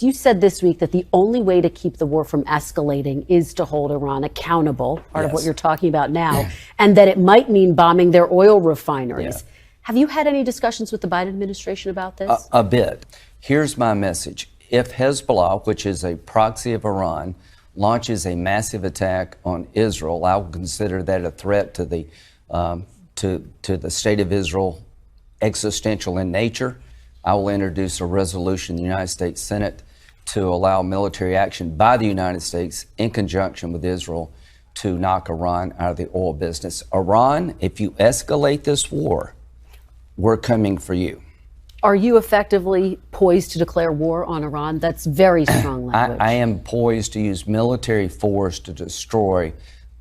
You said this week that the only way to keep the war from escalating is to hold Iran accountable, part of what you're talking about now, and that it might mean bombing their oil refineries. Yeah. Have you had any discussions with the Biden administration about this? A bit. Here's my message. If Hezbollah, which is a proxy of Iran, launches a massive attack on Israel, I will consider that a threat to the state of Israel, existential in nature. I will introduce a resolution in the United States Senate to allow military action by the United States in conjunction with Israel to knock Iran out of the oil business. Iran, if you escalate this war, we're coming for you. Are you effectively poised to declare war on Iran? That's very strong language. I am poised to use military force to destroy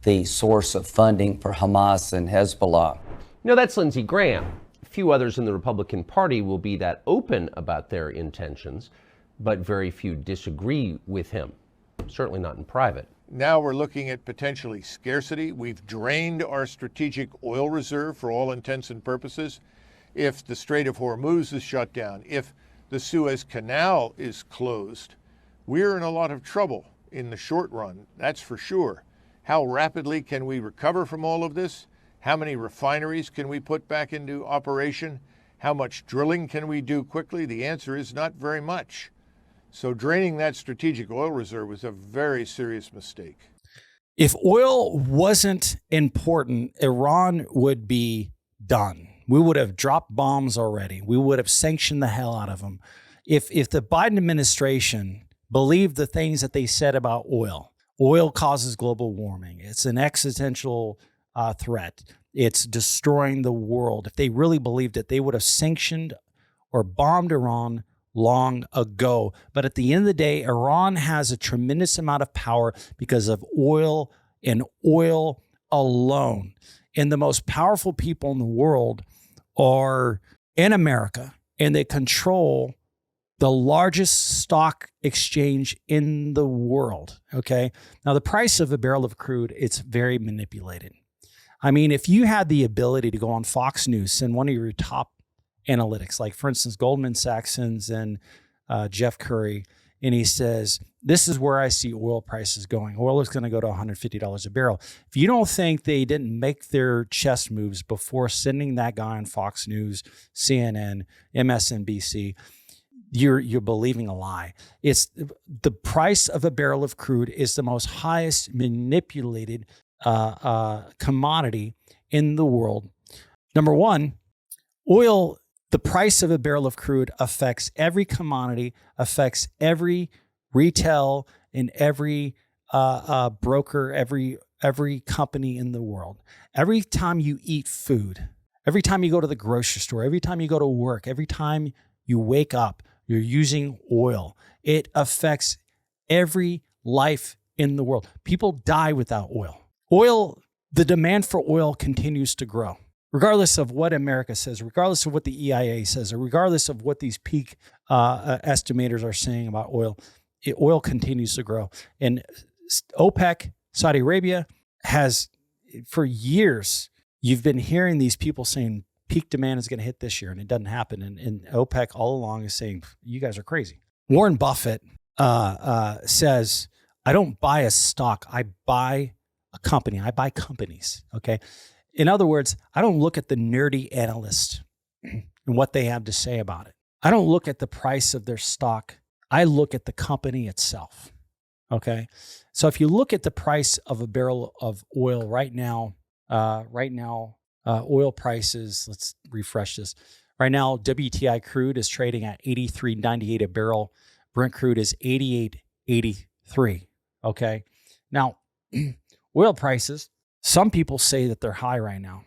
the source of funding for Hamas and Hezbollah. That's Lindsey Graham. Few others in the Republican Party will be that open about their intentions, but very few disagree with him, certainly not in private. Now we're looking at potentially scarcity. We've drained our strategic oil reserve for all intents and purposes. If the Strait of Hormuz is shut down, if the Suez Canal is closed, we're in a lot of trouble in the short run, that's for sure. How rapidly can we recover from all of this? How many refineries can we put back into operation? How much drilling can we do quickly? The answer is not very much. So draining that strategic oil reserve was a very serious mistake. If oil wasn't important, Iran would be done. We would have dropped bombs already. We would have sanctioned the hell out of them. If the Biden administration believed the things that they said about oil causes global warming. It's an existential threat. It's destroying the world. If they really believed it, they would have sanctioned or bombed Iran long ago. But at the end of the day, Iran has a tremendous amount of power because of oil and oil alone. And the most powerful people in the world are in America, and they control the largest stock exchange in the world. Okay. Now, the price of a barrel of crude, it's very manipulated. I mean, if you had the ability to go on Fox News, send one of your top analytics, like for instance, Goldman Sachs sends in Jeff Curry, and he says, this is where I see oil prices going. Oil is going to go to $150 a barrel. If you don't think they didn't make their chess moves before sending that guy on Fox News, CNN, MSNBC, you're believing a lie. It's the price of a barrel of crude is the most highest manipulated commodity in the world. Number one, oil, the price of a barrel of crude affects every commodity, affects every retail and every broker, every company in the world. Every time you eat food, every time you go to the grocery store, every time you go to work, every time you wake up, you're using oil. It affects every life in the world. People die without oil. Oil, the demand for oil continues to grow. Regardless of what America says, regardless of what the EIA says, or regardless of what these peak estimators are saying about oil, oil continues to grow. And OPEC, Saudi Arabia, has, for years, you've been hearing these people saying peak demand is going to hit this year, and it doesn't happen. And OPEC all along is saying, you guys are crazy. Warren Buffett says, I don't buy a stock, I buy a company. I buy companies, okay? In other words, I don't look at the nerdy analyst and what they have to say about it. I don't look at the price of their stock. I look at the company itself, okay? So if you look at the price of a barrel of oil right now, oil prices, let's refresh this. Right now, WTI crude is trading at $83.98 a barrel. Brent crude is $88.83, okay? Now, oil prices, some people say that they're high right now.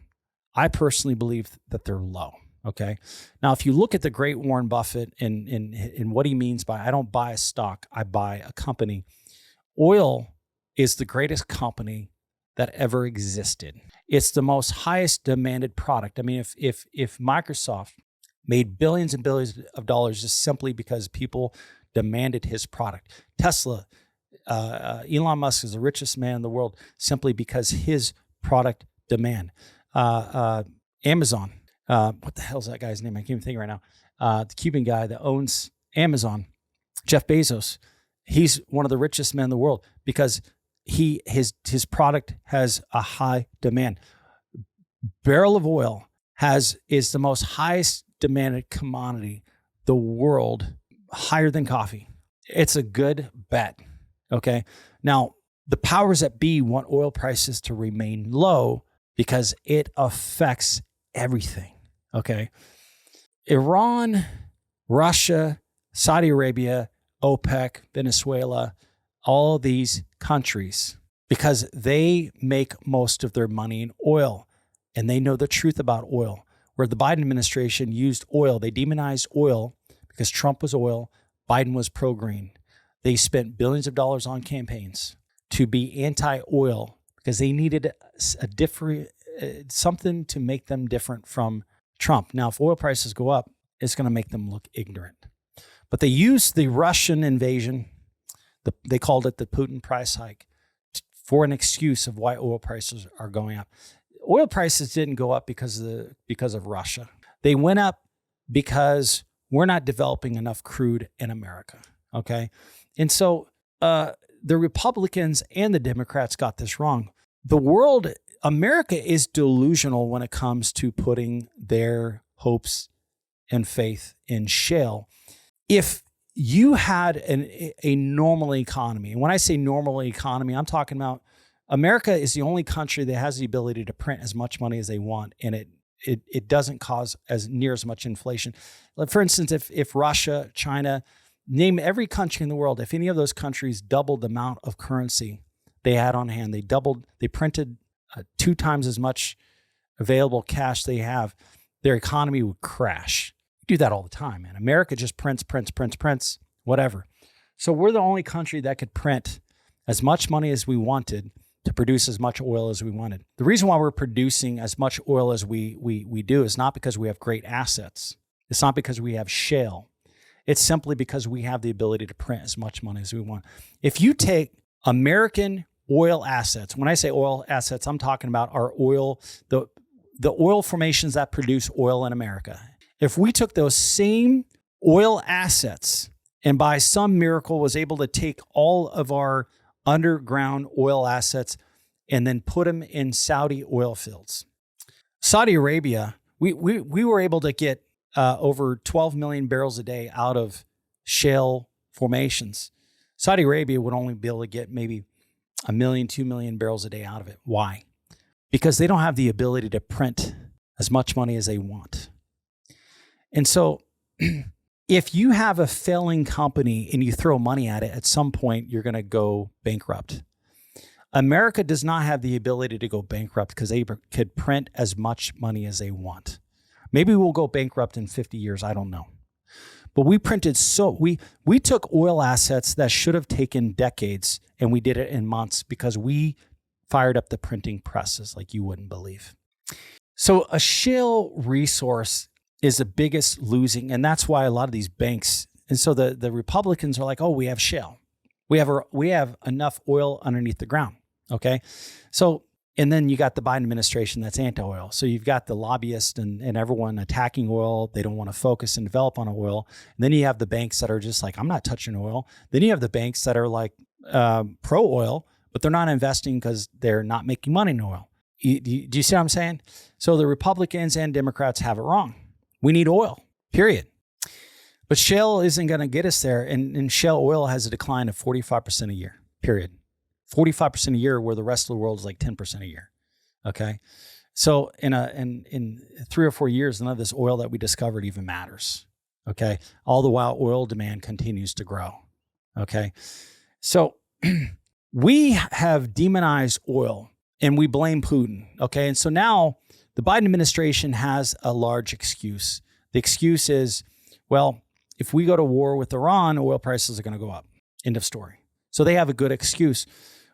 I personally believe that they're low, okay? Now, if you look at the great Warren Buffett and what he means by, I don't buy a stock, I buy a company. Oil is the greatest company that ever existed. It's the most highest demanded product. I mean, if Microsoft made billions and billions of dollars just simply because people demanded his product, Tesla, Elon Musk is the richest man in the world simply because his product demand. Amazon, what the hell's that guy's name? I can't even think right now. The Cuban guy that owns Amazon. Jeff Bezos, he's one of the richest men in the world because his product has a high demand. Barrel of oil is the most highest demanded commodity the world, higher than coffee. It's a good bet. Okay. Now, the powers that be want oil prices to remain low because it affects everything. Okay. Iran, Russia, Saudi Arabia, OPEC, Venezuela, all these countries, because they make most of their money in oil and they know the truth about oil. Where the Biden administration used oil, they demonized oil because Trump was oil, Biden was pro-green. They spent billions of dollars on campaigns to be anti-oil because they needed a different something to make them different from Trump. Now, if oil prices go up, it's going to make them look ignorant. But they used the Russian invasion, they called it the Putin price hike, for an excuse of why oil prices are going up. Oil prices didn't go up because of Russia. They went up because we're not developing enough crude in America, okay? And so the Republicans and the Democrats got this wrong. America is delusional when it comes to putting their hopes and faith in shale. If you had a normal economy, and when I say normal economy, I'm talking about America is the only country that has the ability to print as much money as they want, and it doesn't cause near as much inflation. Like for instance, if Russia, China, name every country in the world, if any of those countries doubled the amount of currency they had on hand, they printed 2 times as much available cash they have, their economy would crash. We do that all the time, man. America just prints, whatever. So we're the only country that could print as much money as we wanted to produce as much oil as we wanted. The reason why we're producing as much oil as we do is not because we have great assets. It's not because we have shale. It's simply because we have the ability to print as much money as we want. If you take American oil assets, when I say oil assets, I'm talking about our oil, the oil formations that produce oil in America. If we took those same oil assets and by some miracle was able to take all of our underground oil assets and then put them in Saudi oil fields. Saudi Arabia, we were able to get over 12 million barrels a day out of shale formations. Saudi Arabia would only be able to get maybe 1 million, 2 million barrels a day out of it. Why? Because they don't have the ability to print as much money as they want. And so if you have a failing company and you throw money at it, at some point you're going to go bankrupt. America does not have the ability to go bankrupt because they could print as much money as they want. Maybe we'll go bankrupt in 50 years. I don't know. But we printed we took oil assets that should have taken decades and we did it in months because we fired up the printing presses like you wouldn't believe. So a shale resource is the biggest losing, and that's why a lot of these banks, and so the Republicans are like, oh, we have shale. We have enough oil underneath the ground, okay? So, and then you got the Biden administration that's anti-oil. So you've got the lobbyists and everyone attacking oil. They don't want to focus and develop on oil. And then you have the banks that are just like, I'm not touching oil. Then you have the banks that are like pro-oil, but they're not investing because they're not making money in oil. Do you see what I'm saying? So the Republicans and Democrats have it wrong. We need oil, period. But shale isn't going to get us there. And shale oil has a decline of 45% a year, period. 45% a year, where the rest of the world is like 10% a year. Okay. So in 3 or 4 years, none of this oil that we discovered even matters. Okay. All the while oil demand continues to grow. Okay. So we have demonized oil and we blame Putin. Okay. And so now the Biden administration has a large excuse. The excuse is, well, if we go to war with Iran, oil prices are going to go up. End of story. So they have a good excuse.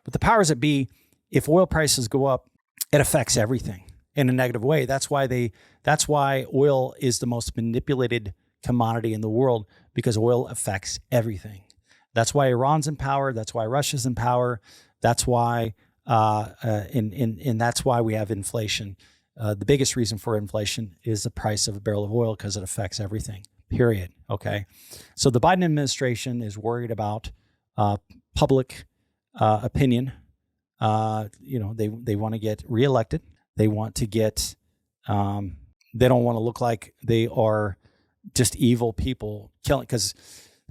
But the powers that be, if oil prices go up, it affects everything in a negative way. That's why oil is the most manipulated commodity in the world, because oil affects everything. That's why Iran's in power. That's why Russia's in power. That's why, and that's why we have inflation. The biggest reason for inflation is the price of a barrel of oil, because it affects everything. period. Okay. So the Biden administration is worried about public opinion. They want to get reelected. They want to get, they don't want to look like they are just evil people killing, because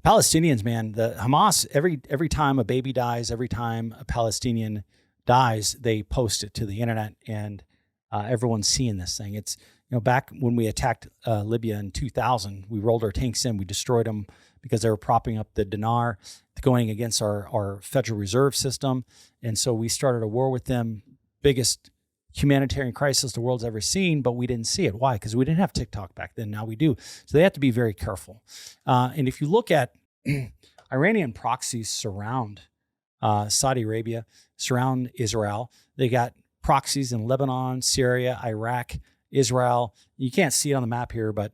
Palestinians, man, the Hamas, every time a baby dies, every time a Palestinian dies, they post it to the internet, and everyone's seeing this thing. It's, back when we attacked Libya in 2000, we rolled our tanks in, we destroyed them because they were propping up the dinar, going against our Federal Reserve System. And so we started a war with them, biggest humanitarian crisis the world's ever seen, but we didn't see it. Why? Because we didn't have TikTok back then. Now we do. So they have to be very careful. And if you look at Iranian proxies surround Saudi Arabia, surround Israel. They got proxies in Lebanon, Syria, Iraq, Israel. You can't see it on the map here, but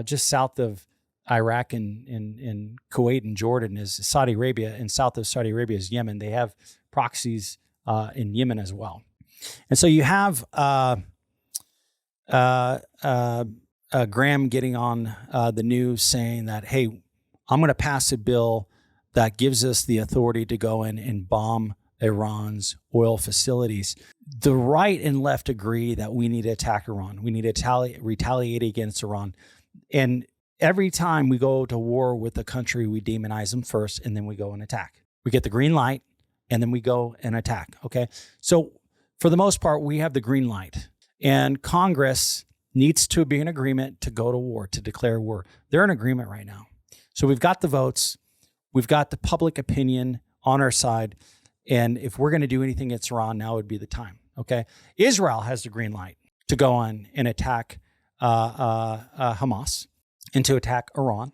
just south of Iraq and Kuwait and Jordan is Saudi Arabia, and south of Saudi Arabia is Yemen. They have proxies in Yemen as well. And so you have Graham getting on the news saying that, hey, I'm going to pass a bill that gives us the authority to go in and bomb Iran's oil facilities. The right and left agree that we need to attack Iran. We need to retaliate against Iran. And every time we go to war with a country, we demonize them first, and then we go and attack. We get the green light, and then we go and attack, okay? So for the most part, we have the green light. And Congress needs to be in agreement to go to war, to declare war. They're in agreement right now. So we've got the votes. We've got the public opinion on our side. And if we're going to do anything against Iran, now would be the time, okay? Israel has the green light to go on and attack Hamas and to attack Iran.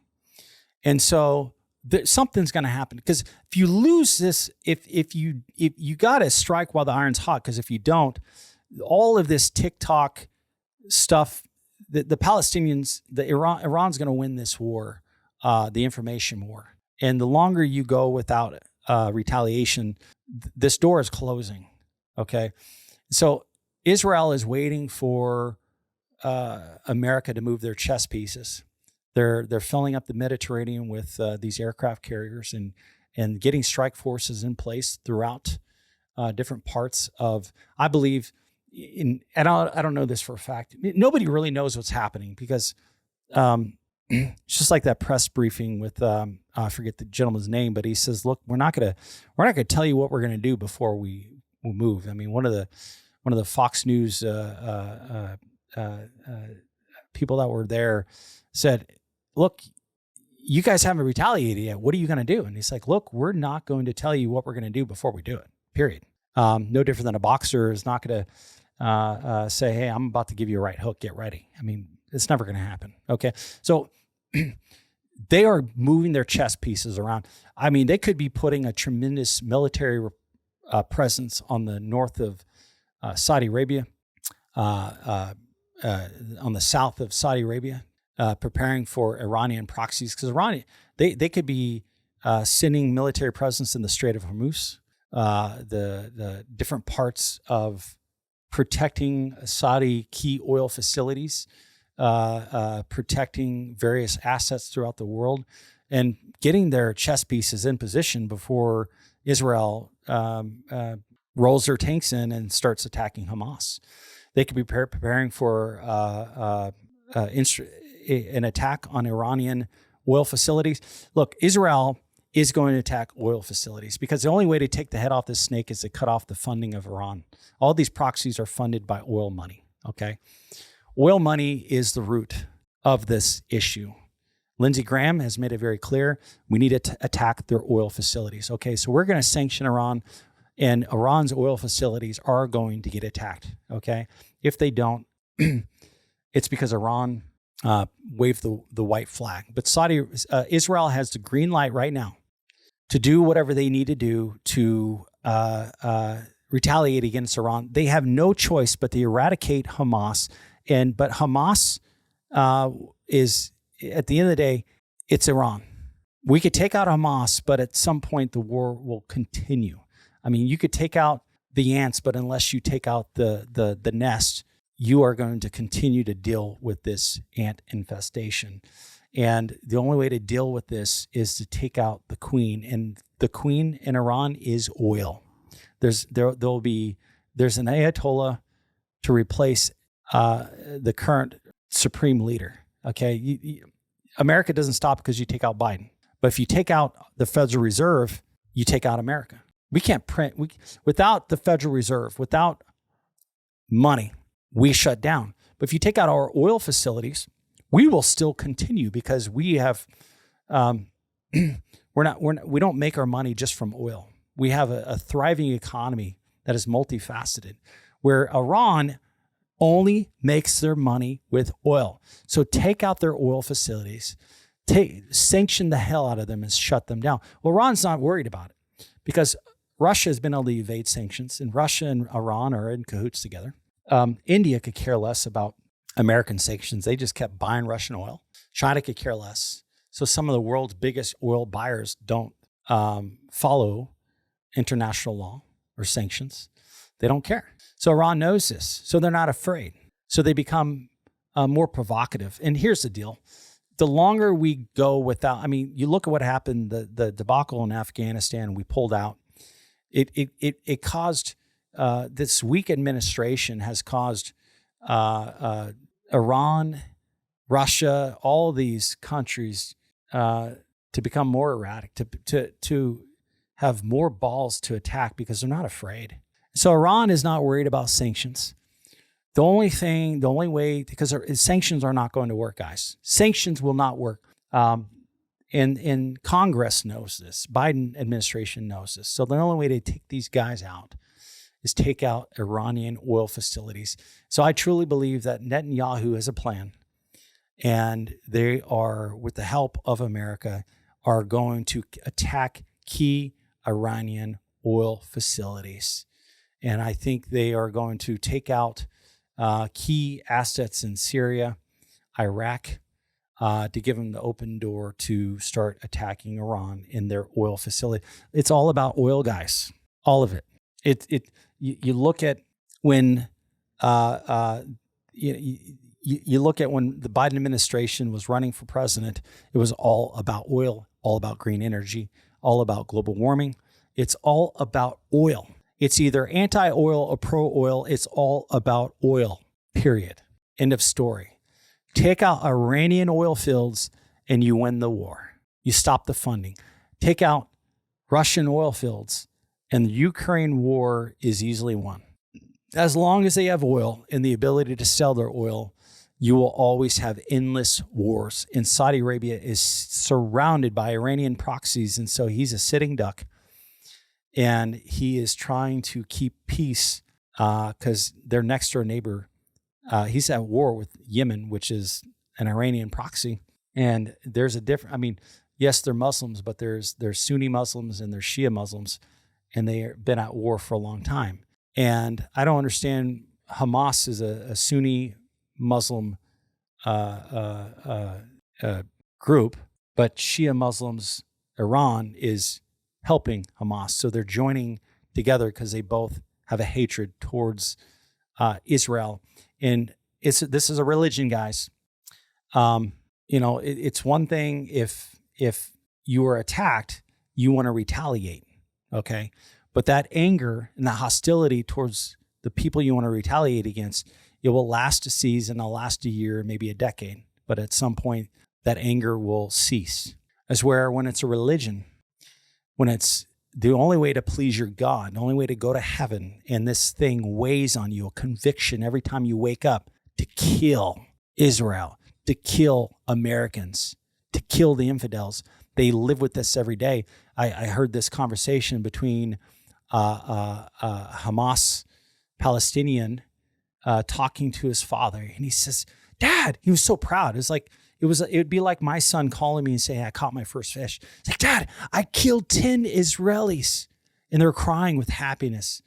And so something's going to happen, because if you lose this, if you got to strike while the iron's hot, because if you don't, all of this TikTok stuff, the Palestinians, Iran's going to win this war, the information war. And the longer you go without retaliation, this door is closing. Okay. So Israel is waiting for America to move their chess pieces. They're filling up the Mediterranean with these aircraft carriers and getting strike forces in place throughout different parts of, I believe, and I don't know this for a fact. Nobody really knows what's happening, because it's just like that press briefing with I forget the gentleman's name, but he says, "Look, we're not gonna tell you what we're gonna do before we move." I mean, one of the Fox News people that were there said, "Look, you guys haven't retaliated yet. What are you going to do?" And he's like, "Look, we're not going to tell you what we're going to do before we do it, period." No different than a boxer is not going to say, "Hey, I'm about to give you a right hook. Get ready." I mean, it's never going to happen. Okay. So they are moving their chess pieces around. I mean, they could be putting a tremendous military presence on the north of Saudi Arabia, on the south of Saudi Arabia, preparing for Iranian proxies, because they could be sending military presence in the Strait of Hormuz, the different parts of protecting Saudi key oil facilities, protecting various assets throughout the world, and getting their chess pieces in position before Israel rolls their tanks in and starts attacking Hamas. They could be preparing for an attack on Iranian oil facilities. Look, Israel is going to attack oil facilities, because the only way to take the head off this snake is to cut off the funding of Iran. All these proxies are funded by oil money, okay? Oil money is the root of this issue. Lindsey Graham has made it very clear we need to attack their oil facilities. Okay, so we're going to sanction Iran, and Iran's oil facilities are going to get attacked, okay? If they don't, it's because Iran waved the white flag. But Israel has the green light right now to do whatever they need to do to retaliate against Iran. They have no choice but to eradicate Hamas. But Hamas is, at the end of the day, it's Iran. We could take out Hamas, but at some point the war will continue. I mean, you could take out the ants, but unless you take out the nest, you are going to continue to deal with this ant infestation. And the only way to deal with this is to take out the queen. And the queen in Iran is oil. There's an Ayatollah to replace the current supreme leader. Okay, America doesn't stop because you take out Biden. But if you take out the Federal Reserve, you take out America. We can't print without the Federal Reserve, without money, we shut down. But if you take out our oil facilities, we will still continue because we have we don't make our money just from oil. We have a thriving economy that is multifaceted, where Iran only makes their money with oil. So take out their oil facilities, sanction the hell out of them and shut them down. Well, Iran's not worried about it because Russia has been able to evade sanctions, and Russia and Iran are in cahoots together. India could care less about American sanctions. They just kept buying Russian oil. China could care less. So some of the world's biggest oil buyers don't follow international law or sanctions. They don't care. So Iran knows this. So they're not afraid. So they become more provocative. And here's the deal. The longer we go without, you look at what happened, the debacle in Afghanistan, we pulled out. It caused, this weak administration has caused Iran, Russia, all these countries to become more erratic, to have more balls to attack because they're not afraid. So Iran is not worried about sanctions. The only way, because sanctions are not going to work, guys. Sanctions will not work. And Congress knows this. Biden administration knows this. So the only way to take these guys out is take out Iranian oil facilities. So I truly believe that Netanyahu has a plan, and they are, with the help of America, are going to attack key Iranian oil facilities. And I think they are going to take out key assets in Syria, Iraq, to give them the open door to start attacking Iran in their oil facility. It's all about oil, guys. All of it. You look at when you look at when the Biden administration was running for president, it was all about oil, all about green energy, all about global warming. It's all about oil. It's either anti-oil or pro-oil. It's all about oil, period. End of story. Take out Iranian oil fields and you win the war. You stop the funding. Take out Russian oil fields and the Ukraine war is easily won. As long as they have oil and the ability to sell their oil, you will always have endless wars. And Saudi Arabia is surrounded by Iranian proxies, and so he's a sitting duck. And he is trying to keep peace because their next door neighbor, he's at war with Yemen, which is an Iranian proxy. And there's a different, yes, they're Muslims, but there's Sunni Muslims and there's Shia Muslims, and they've been at war for a long time. And I don't understand, Hamas is a Sunni Muslim group, but Shia Muslims, Iran is helping Hamas. So they're joining together because they both have a hatred towards Israel. And this is a religion, guys. It's one thing if you are attacked, you want to retaliate, okay? But that anger and that hostility towards the people you want to retaliate against, it will last a season, it'll last a year, maybe a decade. But at some point, that anger will cease. As where when it's a religion, when it's the only way to please your God, the only way to go to heaven, and this thing weighs on you, a conviction every time you wake up to kill Israel, to kill Americans, to kill the infidels. They live with this every day. I heard this conversation between Hamas Palestinian talking to his father, and he says, "Dad," he was so proud. It would be like my son calling me and saying, "I caught my first fish." It's like, "Dad, I killed 10 Israelis." And they're crying with happiness.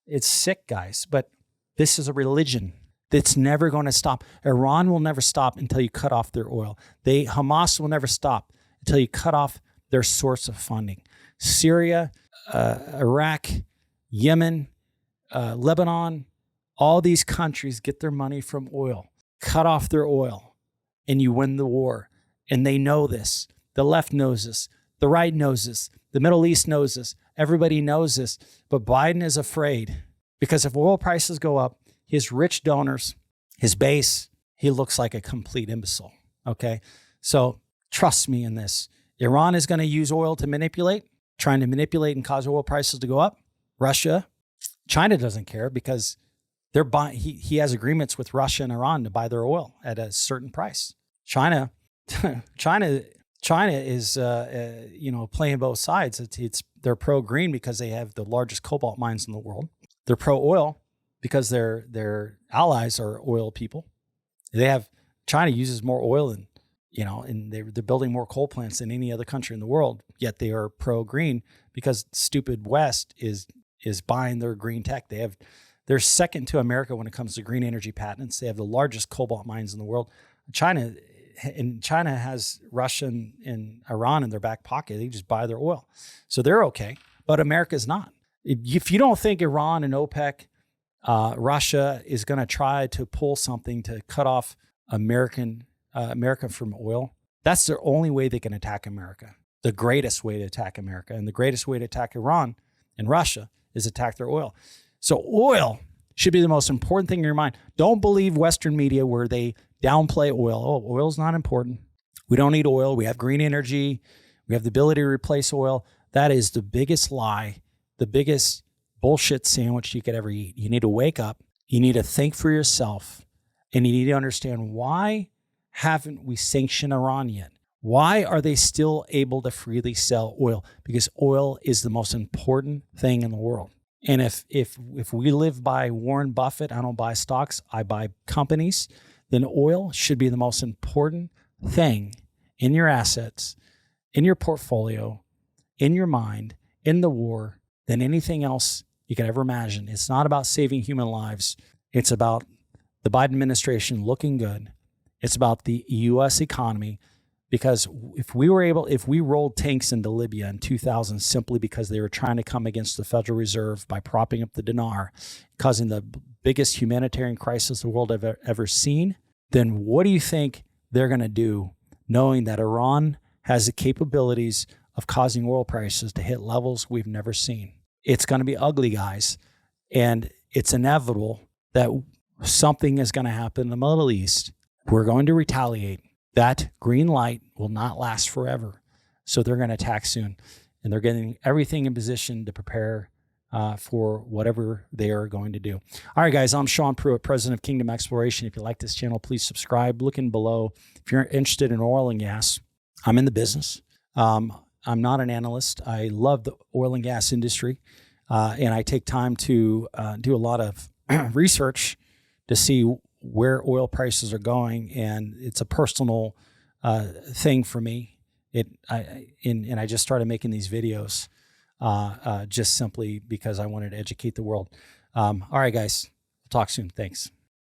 It's sick, guys, but this is a religion that's never going to stop. Iran will never stop until you cut off their oil. Hamas will never stop until you cut off their source of funding. Syria, Iraq, Yemen, Lebanon, all these countries get their money from oil. Cut off their oil and you win the war. And they know this. The left knows this. The right knows this. The Middle East knows this. Everybody knows this. But Biden is afraid because if oil prices go up, his rich donors, his base, he looks like a complete imbecile. Okay? So trust me in this. Iran is going to use oil to manipulate, trying to manipulate and cause oil prices to go up. Russia, China doesn't care because they're buying. He has agreements with Russia and Iran to buy their oil at a certain price. China is playing both sides. They're pro-green because they have the largest cobalt mines in the world. They're pro-oil because their allies are oil people. China uses more oil than, and they're building more coal plants than any other country in the world. Yet they are pro-green because stupid West is buying their green tech. They're second to America when it comes to green energy patents. They have the largest cobalt mines in the world. China has Russia and Iran in their back pocket. They just buy their oil. So they're okay, but America's not. If you don't think Iran and OPEC, Russia is going to try to pull something to cut off America from oil, that's the only way they can attack America. The greatest way to attack America and the greatest way to attack Iran and Russia is attack their oil. So oil should be the most important thing in your mind. Don't believe Western media where they downplay oil. Oh, oil's not important. We don't need oil. We have green energy. We have the ability to replace oil. That is the biggest lie, the biggest bullshit sandwich you could ever eat. You need to wake up. You need to think for yourself. And you need to understand, why haven't we sanctioned Iran yet? Why are they still able to freely sell oil? Because oil is the most important thing in the world. And if we live by Warren Buffett, I don't buy stocks, I buy companies, then oil should be the most important thing in your assets, in your portfolio, in your mind, in the war, than anything else you could ever imagine. It's not about saving human lives. It's about the Biden administration looking good. It's about the U.S. economy. Because if we rolled tanks into Libya in 2000 simply because they were trying to come against the Federal Reserve by propping up the dinar, causing the biggest humanitarian crisis the world have ever seen, then what do you think they're going to do, knowing that Iran has the capabilities of causing oil prices to hit levels we've never seen? It's going to be ugly, guys. And it's inevitable that something is going to happen in the Middle East. We're going to retaliate. That green light will not last forever. So they're going to attack soon. And they're getting everything in position to prepare for whatever they are going to do. All right, guys, I'm Sean Pruitt, president of Kingdom Exploration. If you like this channel, please subscribe. Looking below. If you're interested in oil and gas, I'm in the business. I'm not an analyst. I love the oil and gas industry. And I take time to do a lot of research to see where oil prices are going, and it's a personal thing for me. And I just started making these videos just simply because I wanted to educate the world. All right, guys, we'll talk soon. Thanks.